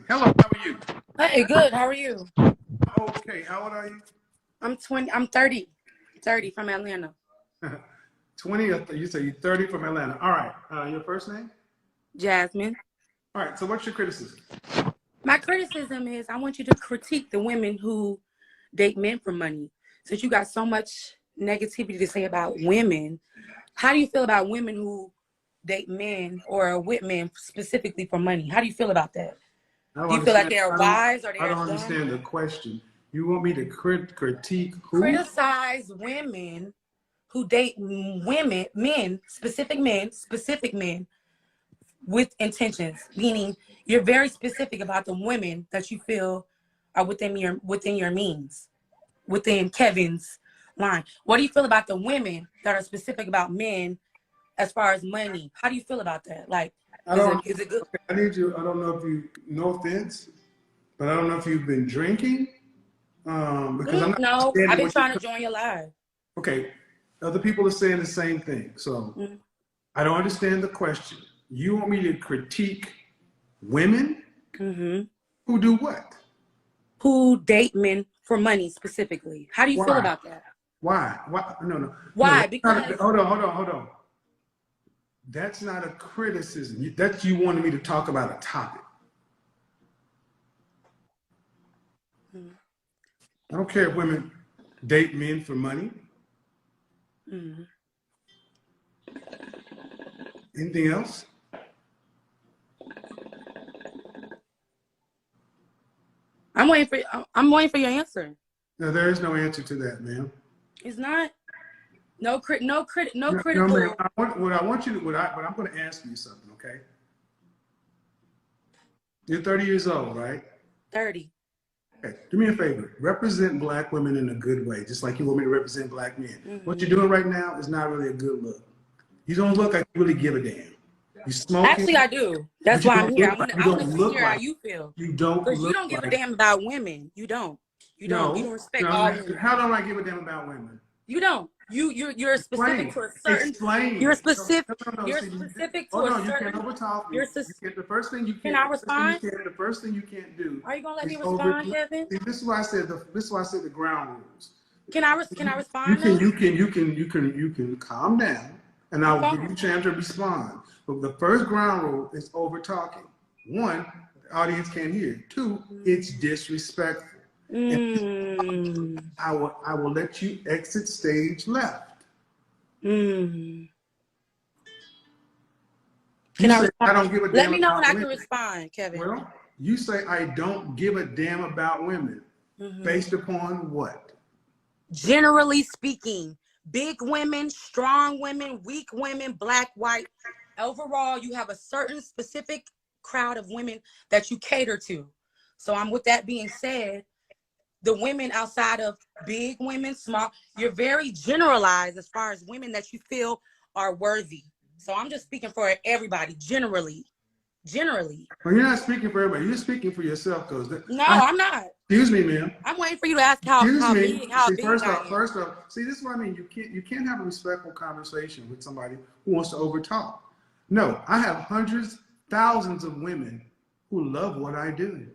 Hello, how are you? Hey, good. How are you? Okay, how old are you? I'm 20. I'm 30. 30 from Atlanta. 20, you say you're 30 from Atlanta. All right, your first name? Jasmine. All right, so what's your criticism? My criticism is I want you to critique the women who date men for money. Since you got so much negativity to say about women, how do you feel about women who date men or are with men specifically for money? How do you feel about that? I don't Do you feel like understand. they're wise or I they're don't dumb? understand the question. You want me to critique who? Criticize women who date specific men with intentions, meaning you're very specific about the women that you feel are within your means, within Kevin's line. What do you feel about the women that are specific about men as far as money? How do you feel about that? Like, I is don't. it good? Okay, I need you. I don't know if you. No offense, but I don't know if you've been drinking, because I'm not No, I've understanding been what you. trying to join your live. Okay, other people are saying the same thing, so Mm-hmm. I don't understand the question. You want me to critique women Mm-hmm. who do what? Who date men for money specifically? How do you feel Why? about that? Why? Why? No, no, no. Why? That's not Because hold on. That's not a criticism. That's you wanted me to talk about a topic. I don't care if women date men for money. mm, Anything else? I'm waiting for your answer. No, there is no answer to that, ma'am. It's not no No, ma'am. critical. What I want you to, what I'm going to ask you something, okay? You're 30 years old, right? 30. Okay, do me a favor. Represent black women in a good way, just like you want me to represent black men. What you're Mm-hmm. doing right now is not really a good look. You don't look like you really give a damn. You smoking, Actually, I do. but That's you why I'm don't here. look I like want to. you I want don't to look hear how like you feel, you don't because you look don't give a like damn about women. You don't. You don't. You no don't respect no. all women. How don't I give a damn about women? You don't. You're specific Explain, to a certain. You're explain. specific. No. You're See, specific to hold a on. You can't certain. overtalk me. You're. You can't. The first thing you Can can't. I The first thing you respond? can't. The first thing you can't do Are you gonna let me is over. respond, Kevin? See, this is why I said this is why I said the ground rules. Can I respond though? You can calm down, and I'm I'll give you a calm. chance to respond. But the first ground rule is over talking. One, the audience can't hear. Two, it's disrespectful. And Mm. I will let you exit stage left. Mm. You Can I say I respond? don't give a Let damn me know when about I can women. respond, Kevin. Well, you say I don't give a damn about women. Mm-hmm. Based upon what? Generally speaking, big women, strong women, weak women, black, white. Overall, you have a certain specific crowd of women that you cater to. So I'm with that being said, the women outside of big women, small, you're very generalized as far as women that you feel are worthy. So I'm just speaking for everybody, generally. Generally. Well, you're not speaking for everybody. You're speaking for yourself, because No, I'm not. excuse me, ma'am. I'm waiting for you to ask how Excuse how me. big how See, big I am. first off, see, this is what I mean. You can't have a respectful conversation with somebody who wants to overtalk. No, I have hundreds, thousands of women who love what I do.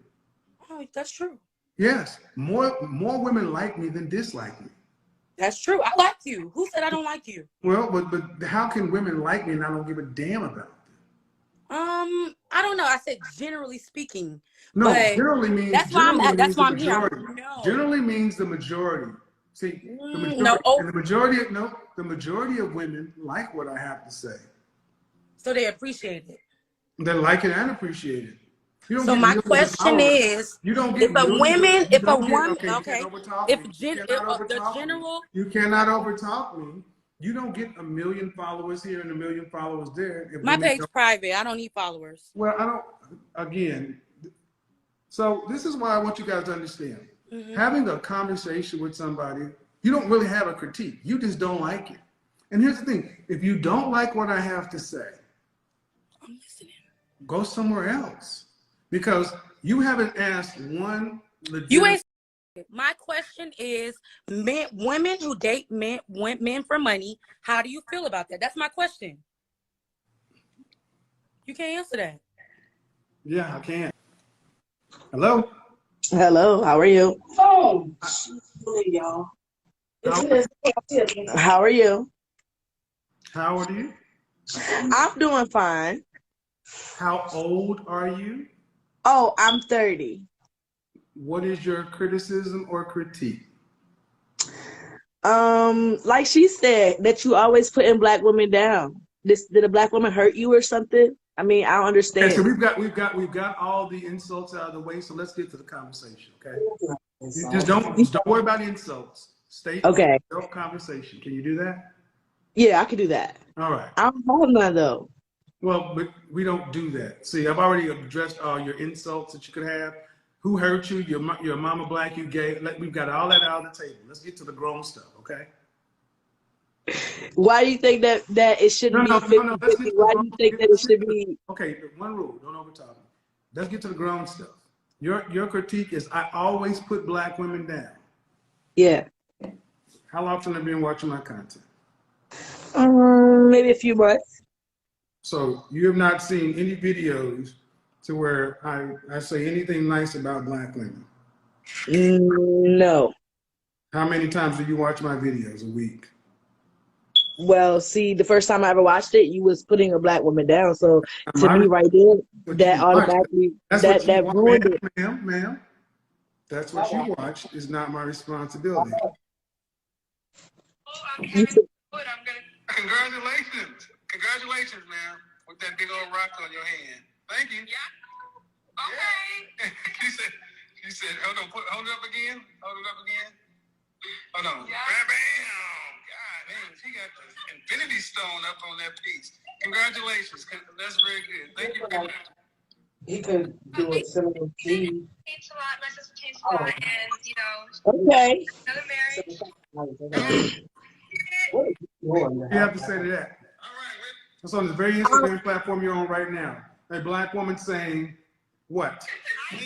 Oh, that's true. Yes, more women like me than dislike me. That's true. I like you. Who said I don't like you? Well, but how can women like me and I don't give a damn about them? I don't know. I said generally speaking, No, but generally that's means why the I'm here. majority. No. Generally means the majority. See, No. Oh, the majority of women like what I have to say. so they appreciate it. They like it and appreciate it. You don't So get my millions of question followers. is, You don't get if a millions of. woman, You if a don't get. woman, Okay, you can't okay, overtalk if me. You gen, if, cannot the overtalk me. general, You cannot overtalk me. You don't get a million followers here and a million followers there if my women page don't. private. I don't need followers. Well, I don't. Again, so this is why I want you guys to understand. Mm-hmm. Having a conversation with somebody, you don't really have a critique. You just don't like it. And here's the thing: if you don't like what I have to say, I'm listening. go somewhere else, because you haven't asked one You legitimate. ain't. My question is, women who date men for money. How do you feel about that? That's my question. You can't answer that. Yeah, I can. Hello? Hello, how are you? Phone. How, Y'all. How are you? how old are you? I'm doing fine. How old are you? Oh, I'm 30. What is your criticism or critique? Like she said, that you always putting black women down. Did a black woman hurt you or something? I mean, I don't Okay, so understand. we've got all the insults out of the way, so let's get to the conversation, okay? You just don't worry about insults. Stay Okay. adult conversation. Can you do that? Yeah, I could do that. All right. I don't have none though. Well, but we don't do that. See, I've already addressed all your insults that you could have. Who hurt you? Your mama black, you gay. We've got all that out on the table. Let's get to the grown stuff, okay? Why do you think that it shouldn't be No. Let's get 50-50? to the Why do grown. you think that it should be? Okay, one rule. Don't over talk me. Let's get to the grown stuff. Your critique is I always put black women down. Yeah. How often have you been watching my content? Maybe a few months. So you have not seen any videos to where I say anything nice about black women. No. How many times do you watch my videos a week? Well, see, the first time I ever watched it, you was putting a black woman down. So to me, right there, that automatically that ruined it. Ma'am. That's what you watched is not my responsibility. Congratulations, ma'am, with that big old rock on your hand. Thank you. Yeah. Okay. she said, hold it up again. Hold it up again. Hold on. Yeah. Bam, bam. God damn, she got the infinity stone up on that piece. Congratulations. That's very good. Thank you very much. He could do it similar to me. Changed a lot. My sister changed a lot, and Okay. another marriage. What do you have to say to that? All right. That's on this very Instagram platform you're on right now. A black woman saying what? I'm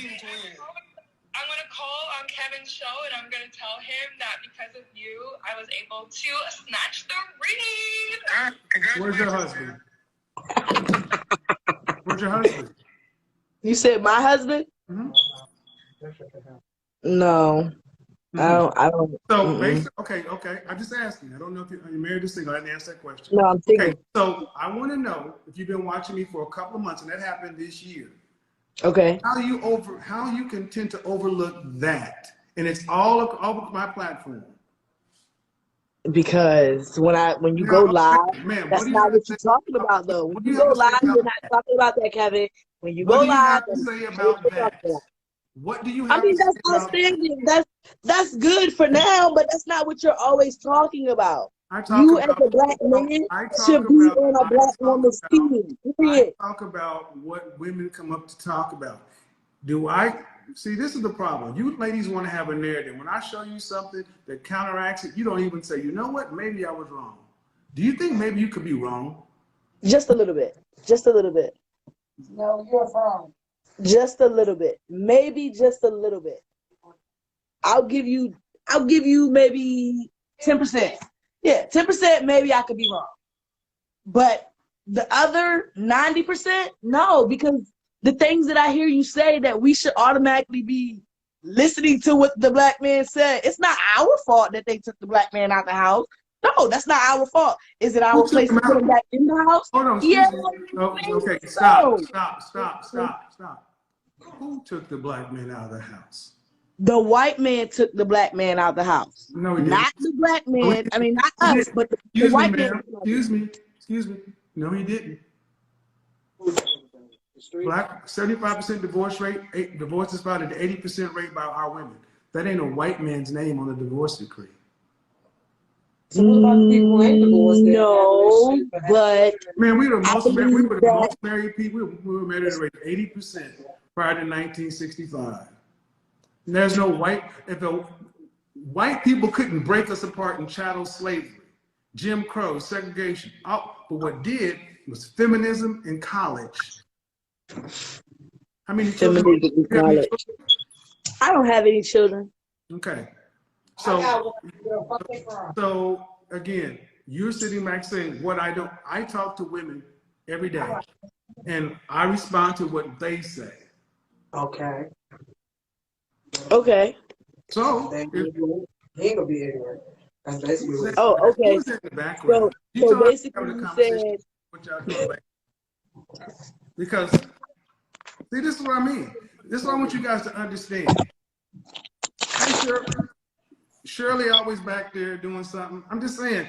gonna call on Kevin's show, and I'm gonna tell him that because of you, I was able to snatch the ring. Where's your husband? Where's your husband? You said my husband? Mm-hmm. No. Mm-hmm. I don't. So basically, okay. I'm just asking. I don't know if you're married or single. I didn't answer that question. No, I'm single. Okay, so I want to know if you've been watching me for a couple of months, and that happened this year. Okay. How you can tend to overlook that, and it's all over my platform. Because when you go live, ma'am, that's not what you're talking about, though. When you go live, you're not talking about that, Kevin. When you go live, what do you have to say about that? What do you have I mean, to that's say outstanding. That's good for now, but that's not what you're always talking about. You as a black man should be on a black woman's team. I talk about what women come up to talk about. See, this is the problem. You ladies want to have a narrative. When I show you something that counteracts it, you don't even say, you know what, maybe I was wrong. Do you think maybe you could be wrong? Just a little bit. Just a little bit. No, you're wrong. Just a little bit. Maybe just a little bit. I'll give you maybe 10%. Yeah, 10% maybe I could be wrong. But the other 90%, no, because the things that I hear you say that we should automatically be listening to what the black man said. It's not our fault that they took the black man out the house. No, that's not our fault. Is it our place to put him back in the house? Hold on, yeah. Okay, stop. Who took the black man out of the house? The white man took the black man out of the house. No, he didn't. Not the black man. I mean, not us, but the white man. Excuse me. No, he didn't. Black 75% divorce rate. Divorce is filed at the 80% rate by our women. That ain't a white man's name on the divorce decree. So what about people in divorce? No, but man, we were the most married people. We were married at a rate of 80% prior to 1965. And there's no white people couldn't break us apart in chattel slavery, Jim Crow, segregation. But what did was feminism in college. How many children? In college. I don't have any children. Okay. So again, you're sitting back saying what I don't. I talk to women every day, and I respond to what they say. Okay. Okay. So, He ain't gonna be anywhere. That's basically what Oh, who okay. was in the background? You So told us basically, having a you conversation. said What y'all doing later? Because see, this is what I mean. This is what I want you guys to understand. Hey, Shirley always back there doing something. I'm just saying,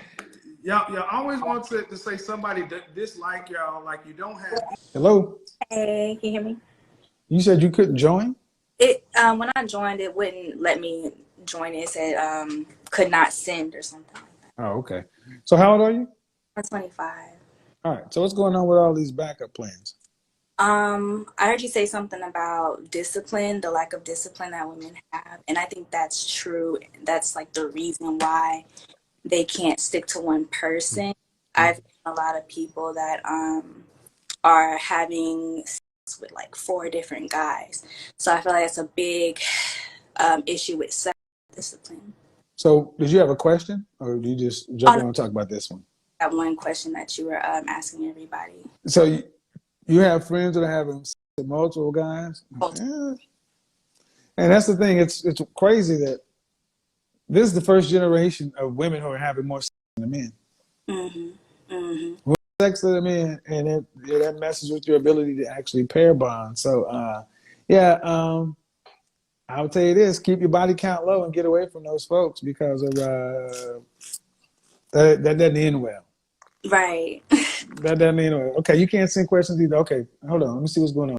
y'all always want to say somebody dislike y'all, like you don't have. Hello? Hey, can you hear me? You said you couldn't join? It when I joined, it wouldn't let me join. It said could not send or something. Oh, okay. So how old are you? I'm 25. All right. So what's going on with all these backup plans? I heard you say something about discipline, the lack of discipline that women have, and I think that's true. That's like the reason why they can't stick to one person. I've seen a lot of people that are having sex with like 4 different guys, so I feel like it's a big issue with self discipline. So did you have a question or do you just jump On in and talk about this one? that one question that you were asking everybody. So you have friends that are having sex with multiple guys? Yeah. And that's the thing. It's crazy that this is the first generation of women who are having more sex than the men. Mm-hmm. Mm-hmm. More sex than the men, and that messes with your ability to actually pair bond. So, yeah, I would tell you this: keep your body count low and get away from those folks because of that doesn't end well. Right. That doesn't end well. Okay, you can't send questions either. Okay, hold on. Let me see what's going on.